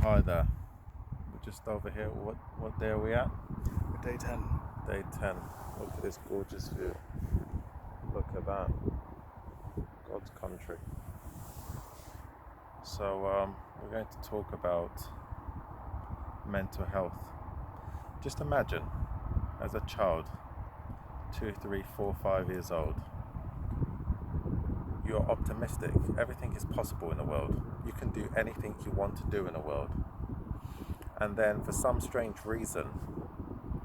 Hi there. We're just over here. What day are we at? Day 10. Day 10. Look at this gorgeous view. Look at that. God's country. So we're going to talk about mental health. Just imagine, as a child, 2, 3, 4, 5 years old, you're optimistic. Everything is possible in the world. You can do anything you want to do in the world. And then for some strange reason,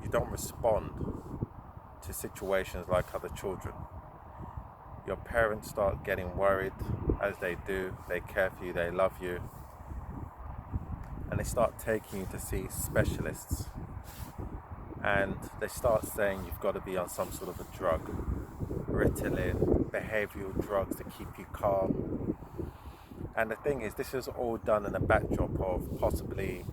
you don't respond to situations like other children. Your parents start getting worried, as they do. They care for you, they love you. And they start taking you to see specialists. And they start saying you've got to be on some sort of a drug, Ritalin, behavioral drugs to keep you calm. And the thing is, this is all done in a backdrop of possibly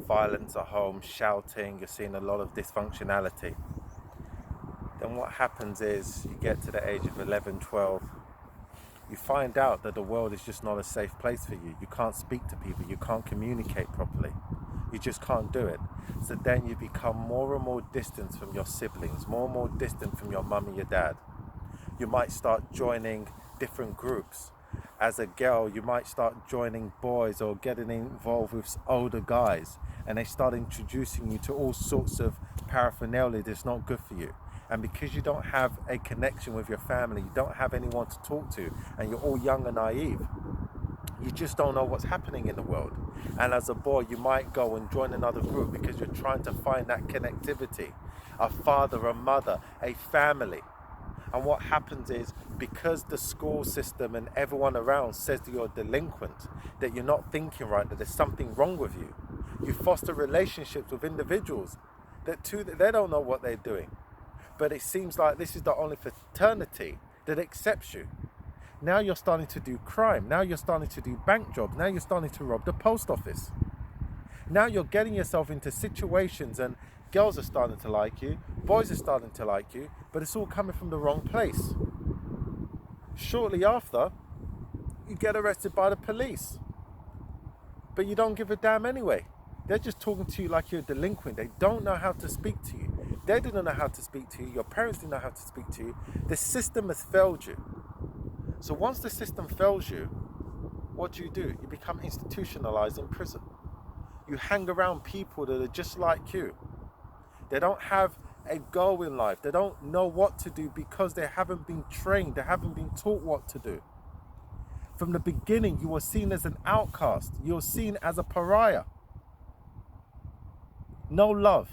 violence at home, shouting. You're seeing a lot of dysfunctionality. Then what happens is you get to the age of 11, 12, you find out that the world is just not a safe place for you. You can't speak to people, you can't communicate properly. You just can't do it. So then you become more and more distant from your siblings, more and more distant from your mum and your dad. You might start joining different groups. As a girl, you might start joining boys or getting involved with older guys, and they start introducing you to all sorts of paraphernalia that's not good for you. And because you don't have a connection with your family, you don't have anyone to talk to, and you're all young and naive, you just don't know what's happening in the world. And as a boy, you might go and join another group because you're trying to find that connectivity, a father, a mother, a family. And what happens is, because the school system and everyone around says that you're a delinquent, that you're not thinking right, that there's something wrong with you, you foster relationships with individuals that they don't know what they're doing. But it seems like this is the only fraternity that accepts you. Now you're starting to do crime. Now you're starting to do bank jobs. Now you're starting to rob the post office. Now you're getting yourself into situations, and girls are starting to like you, boys are starting to like you, but it's all coming from the wrong place. Shortly after, you get arrested by the police. But you don't give a damn anyway. They're just talking to you like you're a delinquent. They don't know how to speak to you. They didn't know how to speak to you. Your parents didn't know how to speak to you. The system has failed you. So once the system fails you, what do? You become institutionalized in prison. You hang around people that are just like you. They don't have a goal in life. They don't know what to do because they haven't been trained. They haven't been taught what to do. From the beginning, you were seen as an outcast. You're seen as a pariah. No love.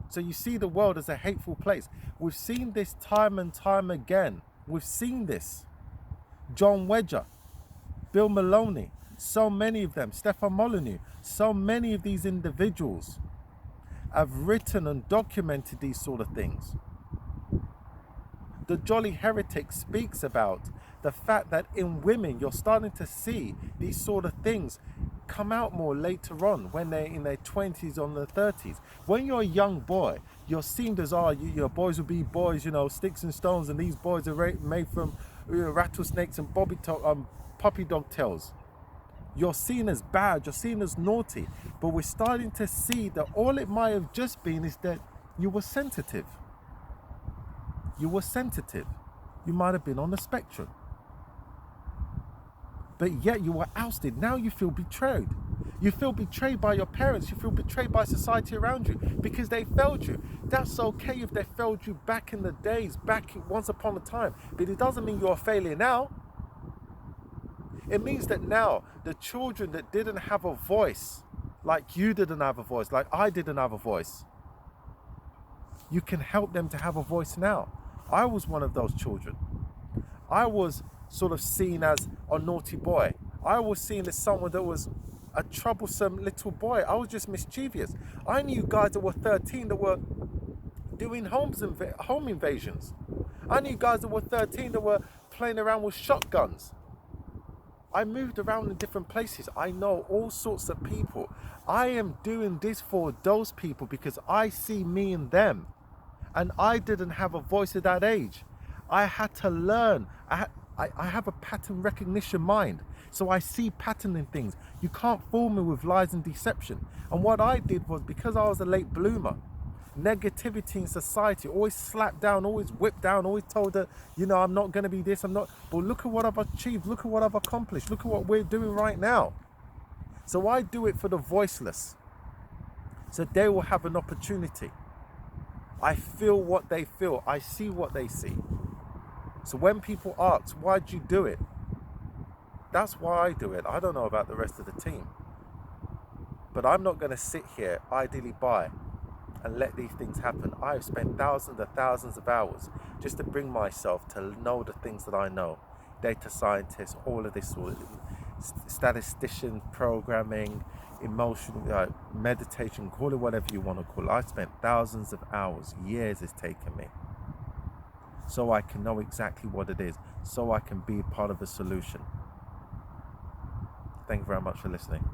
So you see the world as a hateful place. We've seen this time and time again. We've seen this. John Wedger, Bill Maloney, so many of them, Stefan Molyneux, so many of these individuals have written and documented these sort of things. The Jolly Heretic speaks about the fact that in women, you're starting to see these sort of things come out more later on, when they're in their 20s or their 30s. When you're a young boy, you're seen as, your boys will be boys, sticks and stones, and these boys are made from rattlesnakes and puppy dog tails. You're seen as bad, you're seen as naughty. But we're starting to see that all it might have just been is that you were sensitive. You were sensitive. You might have been on the spectrum. But yet you were ousted. Now you feel betrayed. You feel betrayed by your parents. You feel betrayed by society around you because they failed you. That's okay if they failed you back in the days, back once upon a time. But it doesn't mean you're a failure now. It means that now the children that didn't have a voice, like you didn't have a voice, like I didn't have a voice, you can help them to have a voice now. I was one of those children. I was sort of seen as a naughty boy. I was seen as someone that was a troublesome little boy. I was just mischievous. I knew guys that were 13 that were doing home invasions. I knew guys that were 13 that were playing around with shotguns. I moved around in different places. I know all sorts of people. I am doing this for those people because I see me in them. And I didn't have a voice at that age. I had to learn. I have a pattern recognition mind. So I see pattern in things. You can't fool me with lies and deception. And what I did was, because I was a late bloomer, negativity in society, always slapped down, always whipped down, always told that, I'm not going to be this, I'm not. But look at what I've achieved, look at what I've accomplished, look at what we're doing right now. So I do it for the voiceless, so they will have an opportunity. I feel what they feel, I see what they see. So when people ask, why'd you do it? That's why I do it. I don't know about the rest of the team. But I'm not going to sit here idly by and let these things happen. I've spent thousands of hours just to bring myself to know the things that I know. Data scientist, all of this, statistician, programming, emotion, meditation, call it whatever you want to call it. I spent thousands of hours, years it's taken me, so I can know exactly what it is, so I can be part of a solution. Thank you very much for listening.